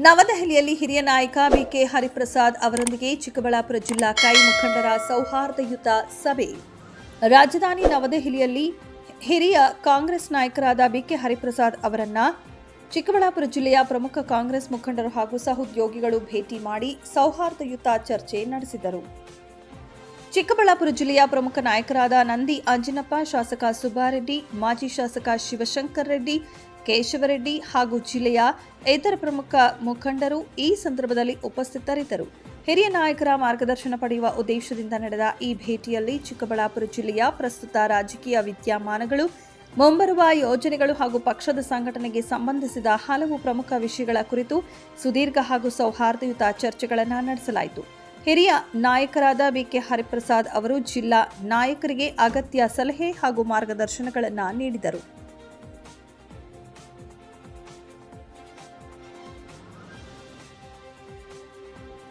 ನವದೆಹಲಿಯಲ್ಲಿ ಹಿರಿಯ ನಾಯಕ ಬಿಕೆ ಹರಿಪ್ರಸಾದ್ ಅವರೊಂದಿಗೆ ಚಿಕ್ಕಬಳ್ಳಾಪುರ ಜಿಲ್ಲಾ ಕೈ ಮುಖಂಡರ ಸೌಹಾರ್ದಯುತ ಸಭೆ. ರಾಜಧಾನಿ ನವದೆಹಲಿಯಲ್ಲಿ ಹಿರಿಯ ಕಾಂಗ್ರೆಸ್ ನಾಯಕರಾದ ಬಿಕೆ ಹರಿಪ್ರಸಾದ್ ಅವರನ್ನ ಚಿಕ್ಕಬಳ್ಳಾಪುರ ಜಿಲ್ಲೆಯ ಪ್ರಮುಖ ಕಾಂಗ್ರೆಸ್ ಮುಖಂಡರು ಹಾಗೂ ಸಹೋದ್ಯೋಗಿಗಳು ಭೇಟಿ ಮಾಡಿ ಸೌಹಾರ್ದಯುತ ಚರ್ಚೆ ನಡೆಸಿದರು. ಚಿಕ್ಕಬಳ್ಳಾಪುರ ಜಿಲ್ಲೆಯ ಪ್ರಮುಖ ನಾಯಕರಾದ ನಂದಿ ಅಂಜನಪ್ಪ, ಶಾಸಕ ಸುಬ್ಬಾರೆಡ್ಡಿ, ಮಾಜಿ ಶಾಸಕ ಶಿವಶಂಕರ್ ರೆಡ್ಡಿ, ಕೇಶವರೆಡ್ಡಿ ಹಾಗೂ ಜಿಲ್ಲೆಯ ಇತರ ಪ್ರಮುಖ ಮುಖಂಡರು ಈ ಸಂದರ್ಭದಲ್ಲಿ ಉಪಸ್ಥಿತರಿದ್ದರು. ಹಿರಿಯ ನಾಯಕರ ಮಾರ್ಗದರ್ಶನ ಪಡೆಯುವ ಉದ್ದೇಶದಿಂದ ನಡೆದ ಈ ಭೇಟಿಯಲ್ಲಿ ಚಿಕ್ಕಬಳ್ಳಾಪುರ ಜಿಲ್ಲೆಯ ಪ್ರಸ್ತುತ ರಾಜಕೀಯ ವಿದ್ಯಮಾನಗಳು, ಮುಂಬರುವ ಯೋಜನೆಗಳು ಹಾಗೂ ಪಕ್ಷದ ಸಂಘಟನೆಗೆ ಸಂಬಂಧಿಸಿದ ಹಲವು ಪ್ರಮುಖ ವಿಷಯಗಳ ಕುರಿತು ಸುದೀರ್ಘ ಹಾಗೂ ಸೌಹಾರ್ದಯುತ ಚರ್ಚೆಗಳನ್ನು ನಡೆಸಲಾಯಿತು. ಹಿರಿಯ ನಾಯಕರಾದ ಬಿಕೆ ಹರಿಪ್ರಸಾದ್ ಅವರು ಜಿಲ್ಲಾ ನಾಯಕರಿಗೆ ಅಗತ್ಯ ಸಲಹೆ ಹಾಗೂ ಮಾರ್ಗದರ್ಶನಗಳನ್ನು ನೀಡಿದರು.